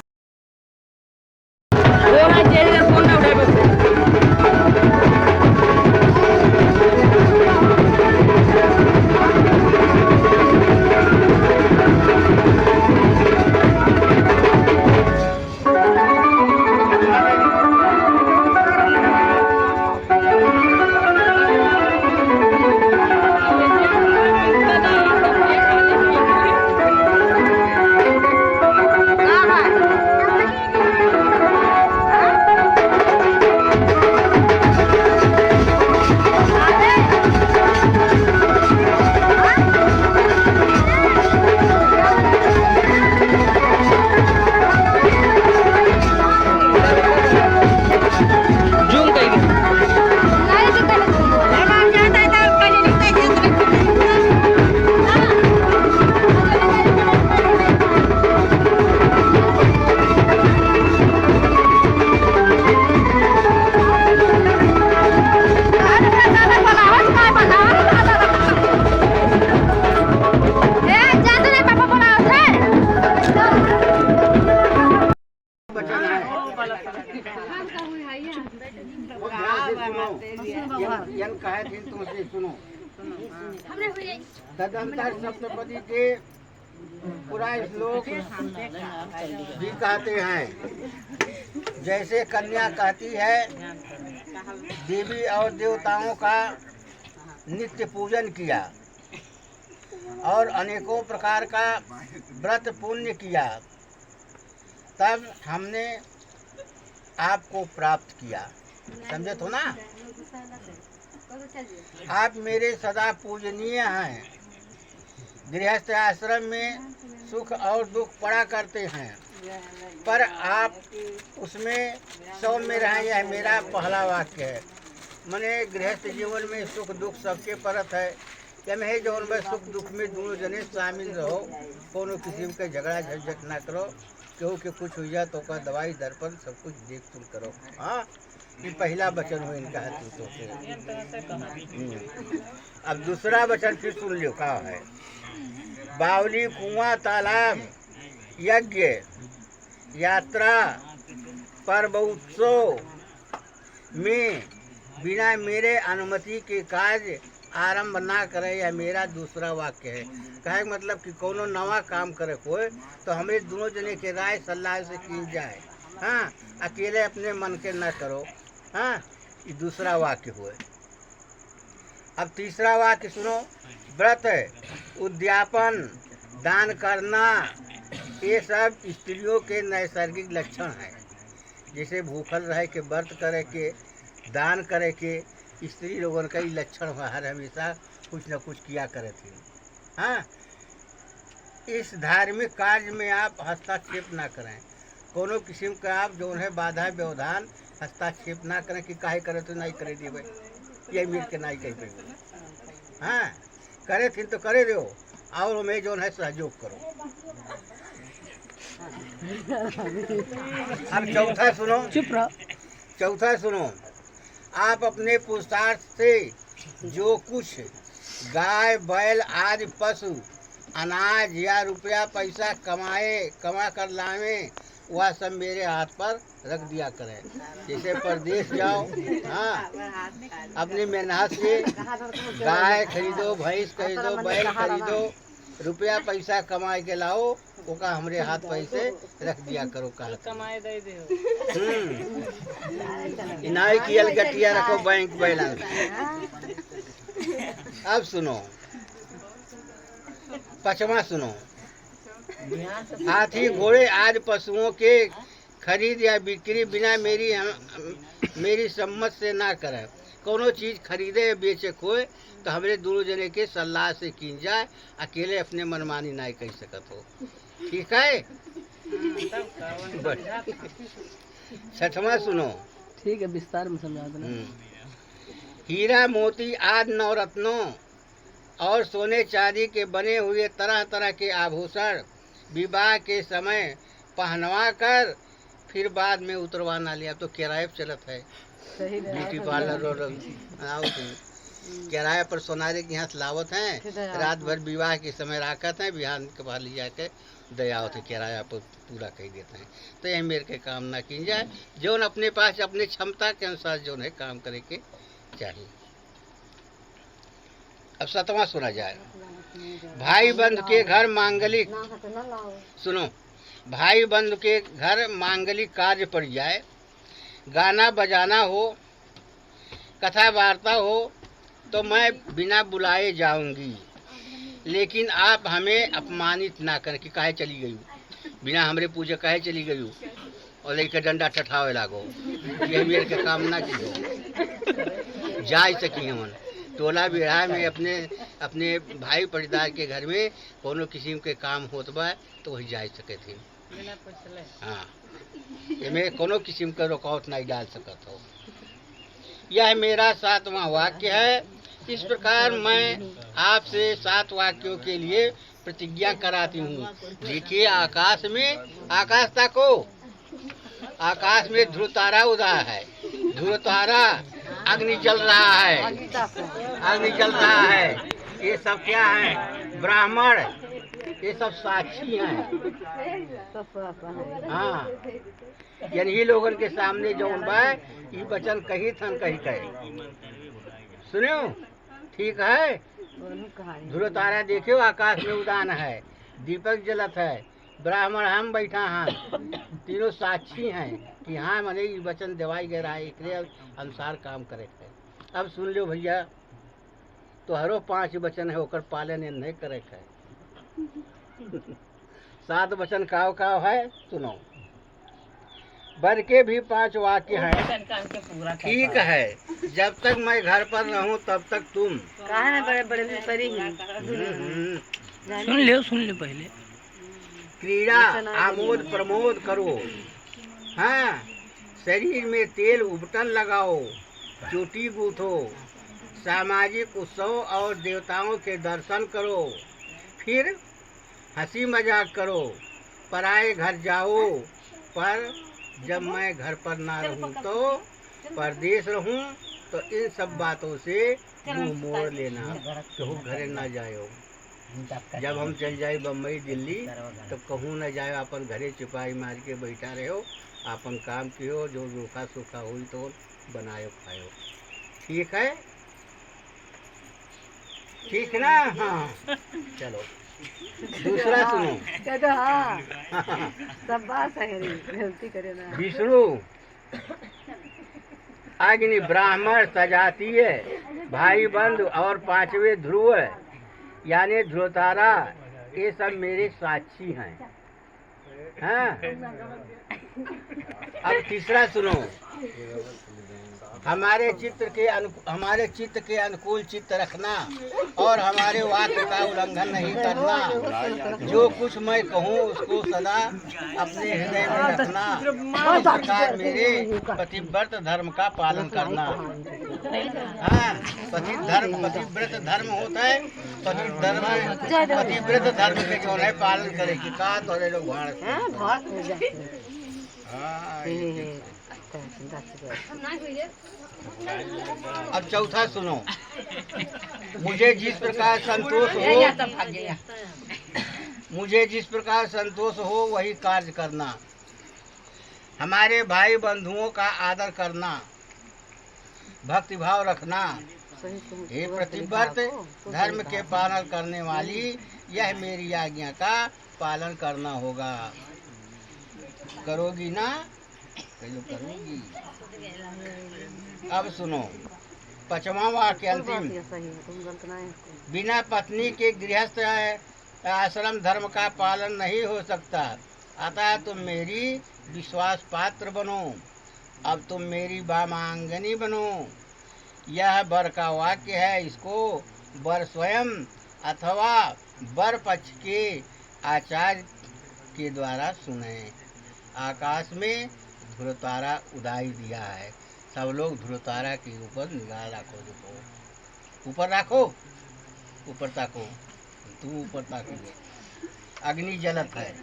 यन कहे थे तुमसे सुनो तदंतर सप्तपदी के पूरा श्लोक भी कहते हैं। जैसे कन्या कहती है देवी और देवताओं का नित्य पूजन किया और अनेकों प्रकार का व्रत पुण्य किया, तब हमने आपको प्राप्त किया। समझे तो ना? आप मेरे सदा पूजनीय हैं। गृहस्थ आश्रम में सुख और दुख पड़ा करते हैं, पर आप उसमें सौम्य रहें, यह मेरा पहला वाक्य है। मने गृहस्थ जीवन में सुख दुख सबके परत है। यम है जो में सुख दुख में दोनों जने शामिल रहो, कोनो किसी के झगड़ा झंझट ना करो, केहू के कुछ हो जाए तो का दवाई दर्पण सब कुछ देख सुन करो। हाँ, ये पहला वचन हो इनका है तो अब दूसरा वचन फिर सुन लियो का है। बावली, कुआं, तालाब, यज्ञ, यात्रा, पर्व, उत्सव में बिना मेरे अनुमति के कार्य आरंभ ना करे, यह मेरा दूसरा वाक्य है। कहे मतलब कि कोनो नवा काम करे कोई तो हमें दोनों जने के राय सलाह से की जाए। हाँ, अकेले अपने मन के ना करो। हाँ, ये दूसरा वाक्य हुए। अब तीसरा वाक्य सुनो। व्रत, उद्यापन, दान करना, ये सब स्त्रियों के नैसर्गिक लक्षण हैं। जैसे भूखल रहे के, व्रत करे के, दान करे के, स्त्री लोगों का ही लक्षण हुआ, हर हमेशा कुछ न कुछ किया करे थे। हाँ, इस धार्मिक कार्य में आप हस्तक्षेप ना करें। कोनो किस्म का आप जो है बाधा व्यवधान हस्तक्षेप ना करें कि काहे करे तो नहीं करे देवे, ये मिल के नहीं कह पे। हाँ, करे थी तो करे दो, और हमें जो है सहयोग करो। अब चौथा सुनो। चुप रहो। चौथा सुनो। आप अपने पुरुषार्थ से जो कुछ गाय, बैल आदि पशु, अनाज या रुपया पैसा कमा कर लावे, वह सब मेरे हाथ पर रख दिया करें। जैसे परदेश जाओ, हाँ, अपनी मेहनत से गाय खरीदो, भैंस खरीदो, बैल खरीदो, रुपया पैसा कमाए के लाओ, ओका हमरे हाथ पैसे रख दिया करो। कहा कमाए दे दे इनाई की अलगटिया रखो बैंक बैलेंस। अब सुनो, पांचवा सुनो। हाथी, घोड़े आदि पशुओं के खरीद या बिक्री बिना मेरी सम्मत से ना करें। कोनो चीज खरीदे या बेचे खोए तो हमरे दोनों जने के सलाह से की जाए, अकेले अपने मनमानी नहीं कह सकत हो। ठीक है। छठवां सुनो। ठीक है, विस्तार में समझा देना। हीरा मोती आदि नवरत्नों और सोने चांदी के बने हुए तरह तरह के आभूषण विवाह के समय पहनवा कर फिर बाद में उतरवाना लिया। तो किराए पर चलत है, ब्यूटी पार्लर और किराए पर सोनारे के यहाँ लावत हैं, रात भर विवाह के समय राखत हैं, बिहान के बाद ले जाके दया होते किराया पर पूरा कर देते हैं। तो यही मेरे के काम ना की जाए, जो अपने पास अपने क्षमता के अनुसार जो है काम करे के चाहिए। अब सातवां सुना जाए। भाई बंधु के घर मांगलिक, सुनो, भाई बंधु के घर मांगलिक कार्य पड़ जाए, गाना बजाना हो, कथा वार्ता हो, तो मैं बिना बुलाए जाऊंगी, लेकिन आप हमें अपमानित ना करें कि काहे चली गई, बिना हमरे पूजे काहे चली गई, और लेकर डंडा ठठावे लागो, ये मेरे के काम ना की जा सकी। हमन टोला बिहार में अपने भाई परिवार के घर में कोनो किस्म के काम होत बा तो वही जा सके थे। हाँ, इसमें कोनो किस्म का रुकावट नहीं डाल सकत हो। यह मेरा 7वां वाक्य है। इस प्रकार मैं आपसे 7 वाक्यों के लिए प्रतिज्ञा कराती हूँ। देखिए आकाश ताको, आकाश में ध्रुव तारा उदा है, ध्रुव तारा, अग्नि जल रहा है, अग्नि जल रहा है। ये सब क्या है? ब्राह्मण, ये सब साक्षी हैं। हाँ, यानी ये लोगन के सामने जो बा ये वचन कही थन कही कहे सुनो। ठीक है। ध्रुव तारा देखियो आकाश में उदान है, दीपक जलत है, ब्राह्मण हम बैठा हैं, तीनों साक्षी हैं कि हाँ मैंने ये वचन दिवाई गया है, एक अनुसार काम करे है। अब सुन लो भैया, तो हरो 5 वचन है, ओकर पालन नहीं करे है। 7 वचन काव है, सुनो। बर के भी 5 वाक्य हैं। ठीक है, जब तक मैं घर पर रहूं तब तक तुम कहा बड़े बड़े परी सुन ले पहले। क्रीड़ा आमोद प्रमोद करो। हाँ, शरीर में तेल उबटन लगाओ, चोटी गूथो, सामाजिक उत्सव और देवताओं के दर्शन करो, फिर हंसी मजाक करो, पराए घर जाओ। पर जब मैं घर पर ना रहूं तो परदेश रहूं तो इन सब बातों से मुंह मोड़ लेना, कहूँ घरे ना जाओ। जब हम चल जाए बम्बई दिल्ली तो कहूँ न जाए, अपन घरे चुपाई मार के बैठा रहो, अपन काम कियो, जो रूखा सूखा हुई तो बनायो खायो। ठीक है, ठीक ना? हाँ, चलो दूसरा सुनो। हाँ, सब बात है, गलती करे ना। विष्णु, अग्नि, ब्राह्मण, सजातीय, भाई बंद और पांचवे ध्रुव यानी ध्रुव तारा, ये सब मेरे साक्षी हैं। हाँ? अब तीसरा सुनो, हमारे चित्त के अनुकूल चित्त रखना और हमारे वाक्य का उल्लंघन नहीं करना। जो कुछ मैं कहूँ उसको सदा अपने हृदय में रखना। इस प्रकार मेरे पतिव्रत धर्म का पालन करना। हाँ, पतिव्रत धर्म होता है, पतिव्रत धर्म के जो है पालन करे कि का तोरे लोग अब चौथा सुनो, मुझे जिस प्रकार संतोष हो वही कार्य करना। हमारे भाई बंधुओं का आदर करना, भक्ति भाव रखना। हे प्रतिव्रत धर्म के पालन करने वाली, यह मेरी आज्ञा का पालन करना होगा। करोगी ना? करोगी। अब सुनो, पांचवा वाक्य अंतिम, बिना पत्नी के गृहस्थ आश्रम धर्म का पालन नहीं हो सकता। अतः तुम मेरी विश्वास पात्र बनो। अब तुम मेरी वामांगनी बनो। यह वर का वाक्य है, इसको वर स्वयं अथवा वर पक्ष के आचार्य के द्वारा सुने। आकाश में ध्रुव तारा उदाई दिया है। सब लोग ध्रुव तारा के ऊपर निगाह रखो। देखो ऊपर रखो, ऊपर ताको, तू ऊपर ताको। अग्नि जलत है।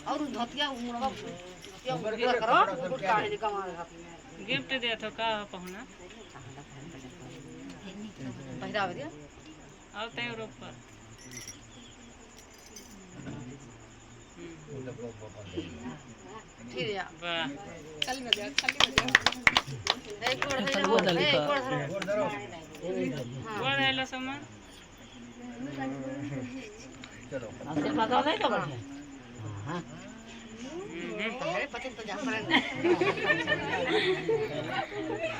और धोतिया मुड़वा धोतिया करो गुड़ काढ़े निका मार गिफ्ट दिया तो का पहुना पहिरावे दिया और ते ऊपर ठीक है वाह कल में एक कोड़ धरो वो हेलो समान चलो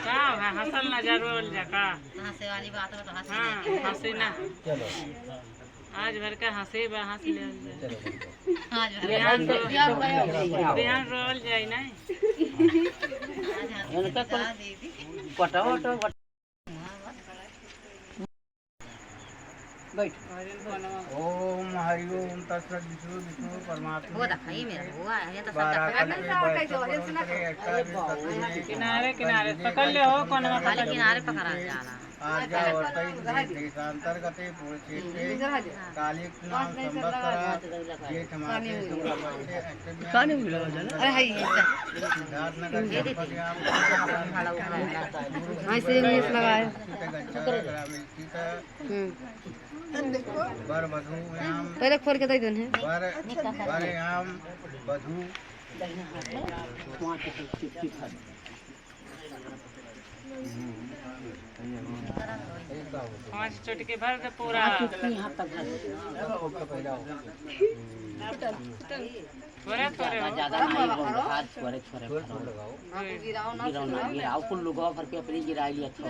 का हसल ना जरूर जाका हंसे वाली बात है तो हंस हाँ हंसी ना चलो आज भर का हंसी हंस ले आज बिहान रोल जाए ना ओम हरि ओम तत्सत विष्णु विष्णु परमात्मा वो देखा ये मेरा हुआ है तो किनारे किनारे पकड़ ले हो कौन में खाली किनारे पकड़ा जाला आज्ञा वर्तई देशांतर्गते पूर्वक्षेत्रे कालिक नाम संवत्सर जेठ मासे शुक्लपक्षे अष्टमी अरे हाय सिद्धार्थनगर जनपदयाम हां से इंग्लिश लगाए ग्रामे स्थित वर वधूयाम पहले खोल के दे देन है वरयाम वधू पांच चुटकी भर दे पूरा थोड़े थोड़े हो ज्यादा नहीं हाथ छोरे छोरे गिराओ ना गिराओ कुल लोगों पर पे अपनी गिराई लिया था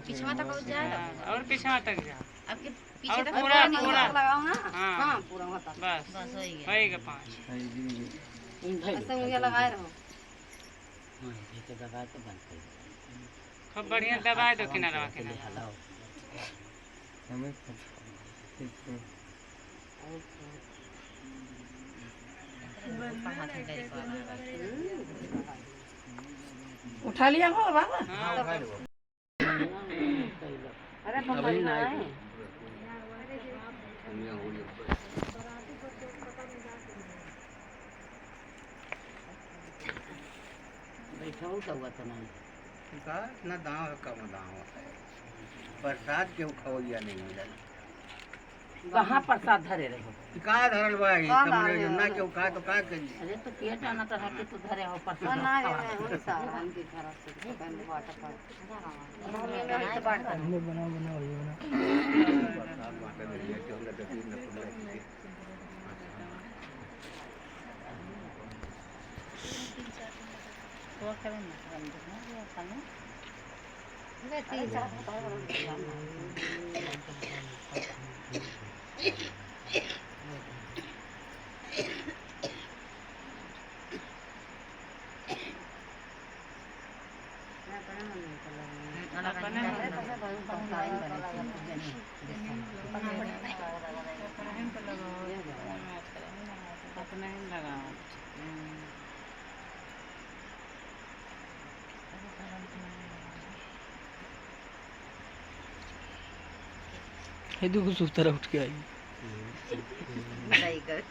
पीछे तक जाए और पीछे तक जा आपके पीछे और तक पूरा पूरा लगाओ ना हाँ। हां पूरा होता बस बस हो गया होएगा पांच ऐसे मुझे लगाए रहो ये दबा के बंद कर दो खूब बढ़िया दबा दो किनारा किनारा हलाओ हमें उठा लिया हो बाबा हाँ अरे पकड़ ना है बैठा हुआ तो नहीं ना दाव कम दाव प्रसाद के खवैया नहीं मिलल कहाँ प्रसाद धरे रहे का धरल भाई हमरे जन्ना के का तो का करी अरे तो पेट आना तो रहते तो धरे हो प्रसाद ना रे वो सारा के खराब से दुकान बाटा पर में तो बांट कर प्रसाद बाटे दिया के हमरा दक्षिण न पुण्य तो करें ना खाने ये दुख सुख तरह उठ के आई नहीं कर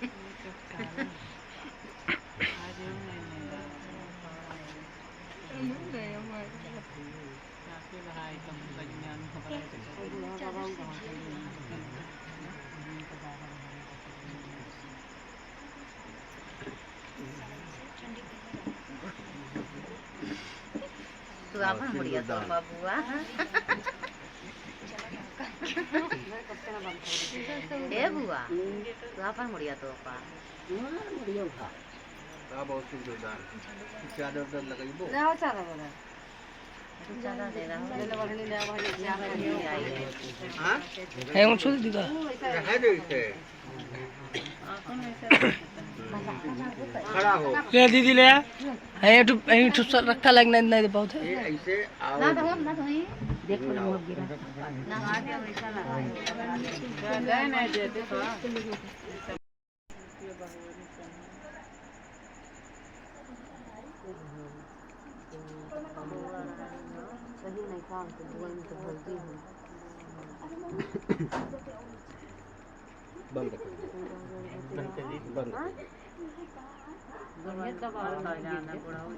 तू अपन बढ़िया तो बाबूआ ए बुआ तू अपन बढ़िया तो पा बढ़िया उठा का बहुत सुख जोरदार चादर उधर लगाइबो जाओ चला बोला चला दे रहा हूं ले बढ़नी ले बढ़नी जा रही हां है उन छोड़ दीदा है देखे खड़ा हो ले दीदी ले है एक रखा लगना नहीं बहुत है ये ऐसे आओ ना तो हम ना तो ही देख लो मुंह गिरा ना आ गया वैसा लगा ले नहीं देते तो सही नहीं काम तो दुआ में तो बोलती हूं बंद कर दे बंद कर दे ये तो बात आ जाना बड़ा हो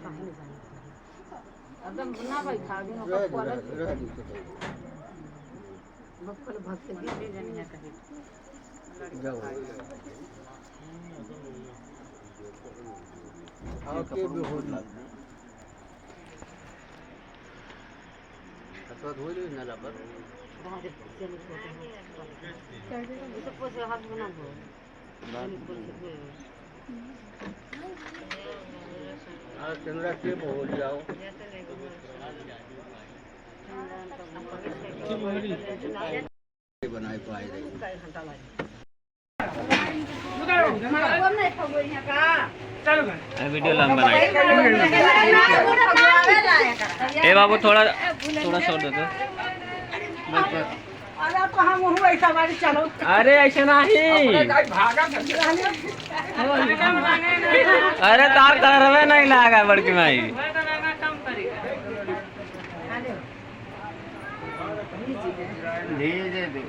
एकदम ना भाई खा दिन रह दी बक्कल भक्त गिर जानी है कहीं जाओ आके भी हो ना अथवा धोई लो नाला पर इसे पोसे हाथ बना दो आज चंद्रा के बोल जाओ बनाए पाए वीडियो लंबा बनाई ए बाबू थोड़ा थोड़ा छोड़ दे तो अरे ऐसे नहीं अरे तार करवे नहीं लगा बड़की माई धीरे दे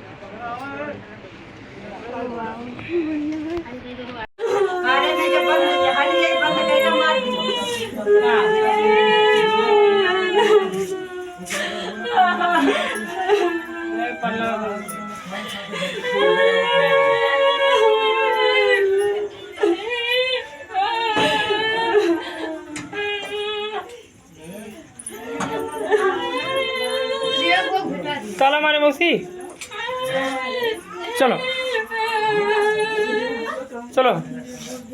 ताला मारे मौसी चलो चलो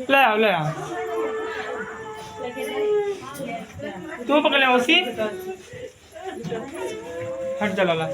ले आओ तू पकड़ ले मौसी हट चला ला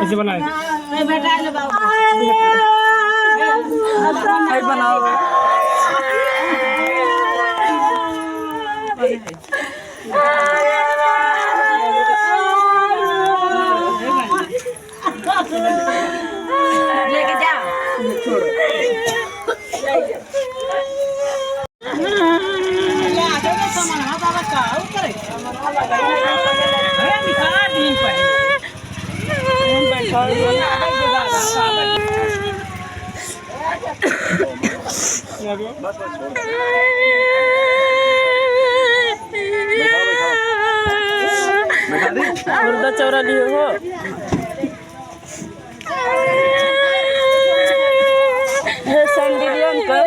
ऐसे बनाए लेके जा मुर्दा चौरा लिए हो सैंडिलियन का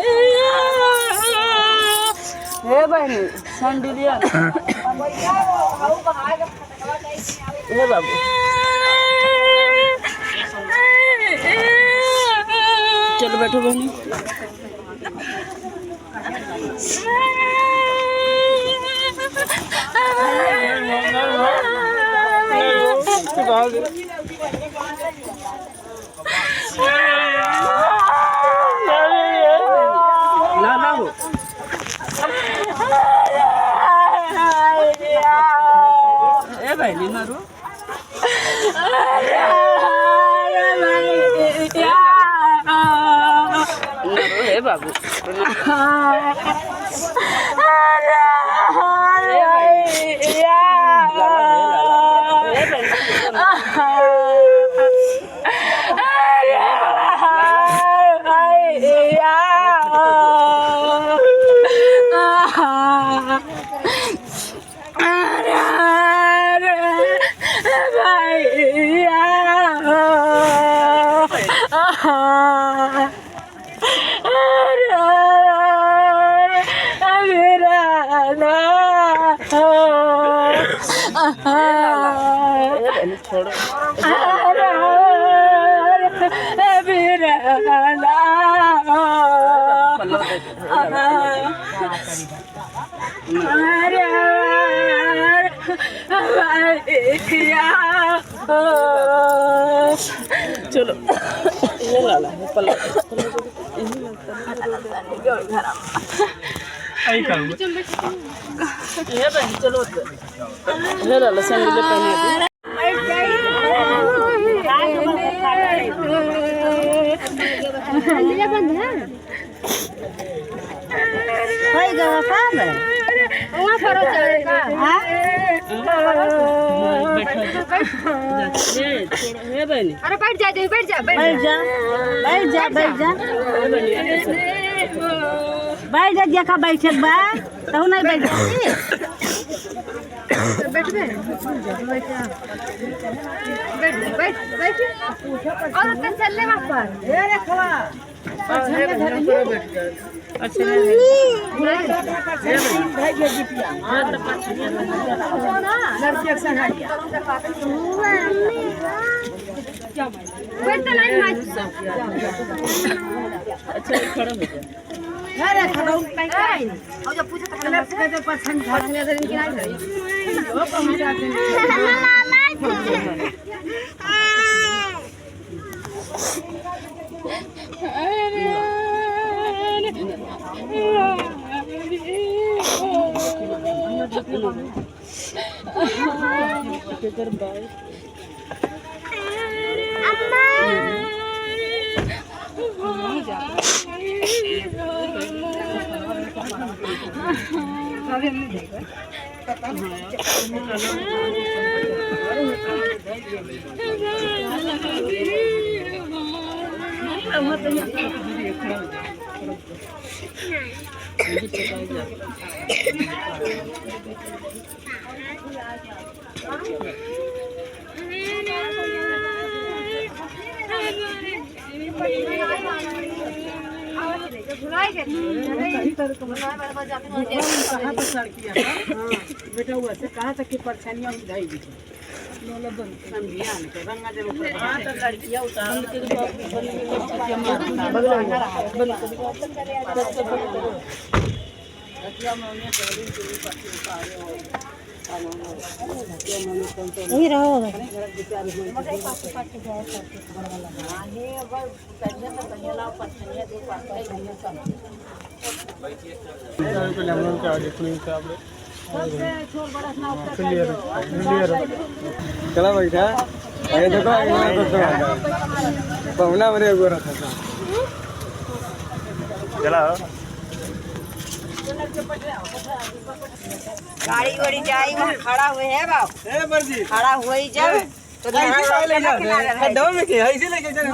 हे बहनी सैंडिलियन हे बाबू चलो बैठो बहनी बहनी मारो हे बाबू छोड़ो चलो ये लाला पल्ला आई करूँगा ये बहन चलो ये लाला सैंडल पहने अरे बैठ जा बैठ जा बैठ जा बैठ जा बैठ जा बैठ जा देखा बैठे बा तो नहीं बैठ बैठ बैठ बैठ और चलने वापस भुलाई के कहाँ पर सड़किया बेटा हुआ से कहाँ तक की परेशानियाँ उठाई दी समझिया नहीं रंगा जब हाँ तो लड़कियाँ उतार यही रहो चला बैठा अरे देखो पहुना मेरे गोरा था चला गाड़ी वाड़ी जाई वहाँ खड़ा हुए है बाप ए बर्जी खड़ा हुए ही जब तो ले जा खड्डा में के ऐसे लेके चल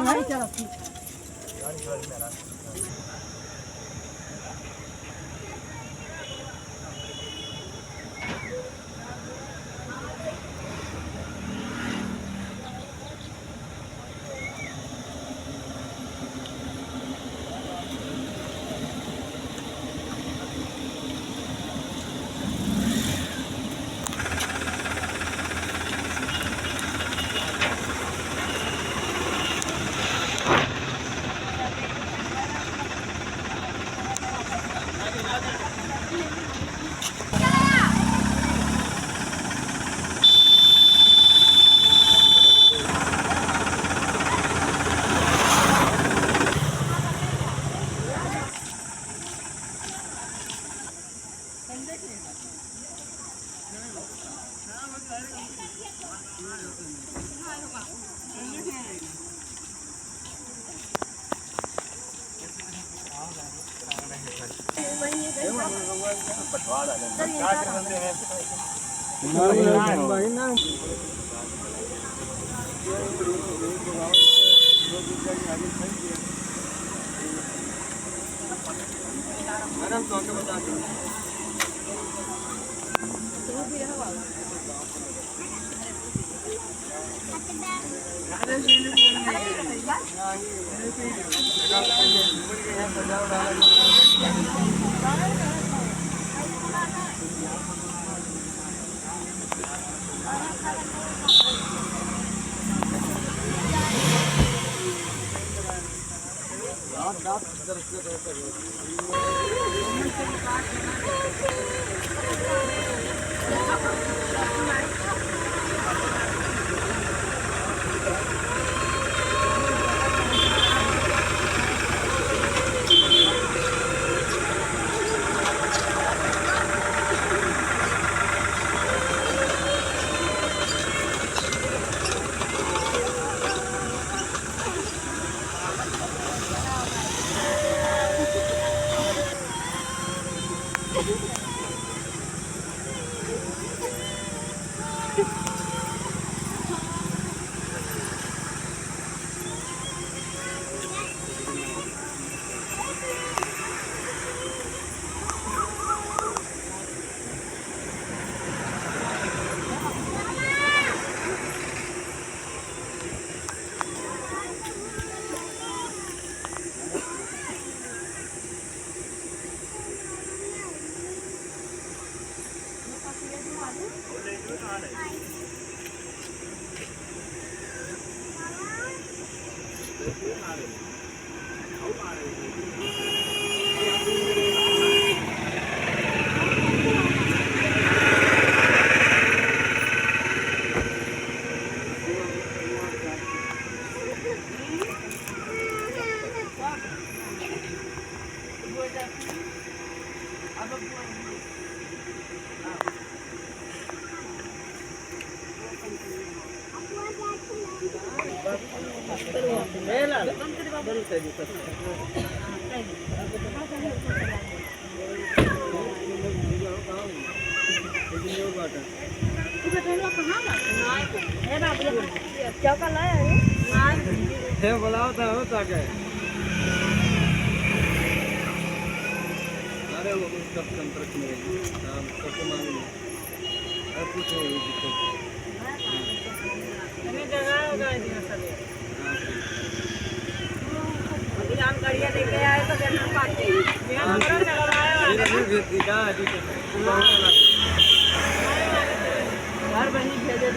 बोलाओ था होता क्या अरे वो सब संपर्क में नाम सबको मालूम है अब कुछ नहीं दिक्कत जगह होगा जानकारी लेके आए तो देना पाते हैं घर बनी भेजे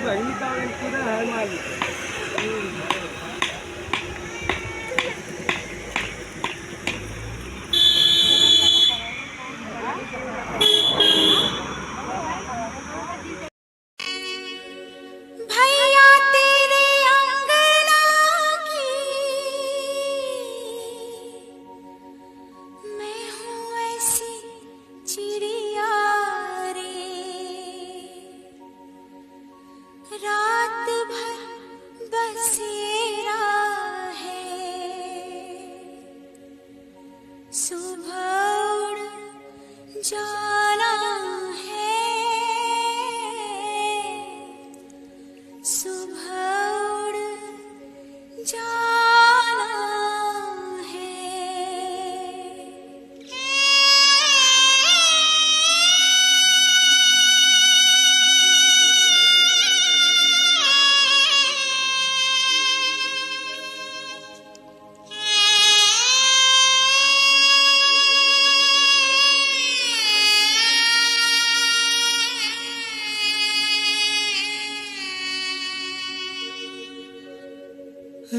बहनी का पूरा है मालिक। भैया तेरे अंगना की मैं हूँ ऐसी चिड़िया रे, रात भर बसेरा है, सुबह उड़ जाना है, सुबह उड़ जाना है।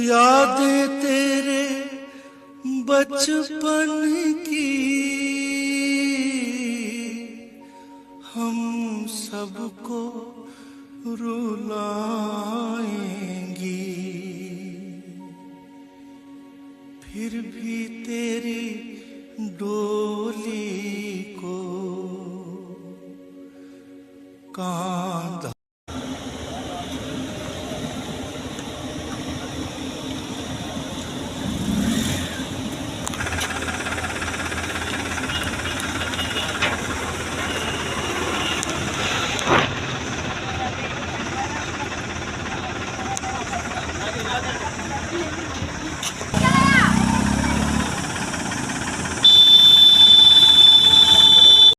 यादें तेरे बचपन की हम सबको रुलाएंगी, फिर भी तेरी डोली को कांधा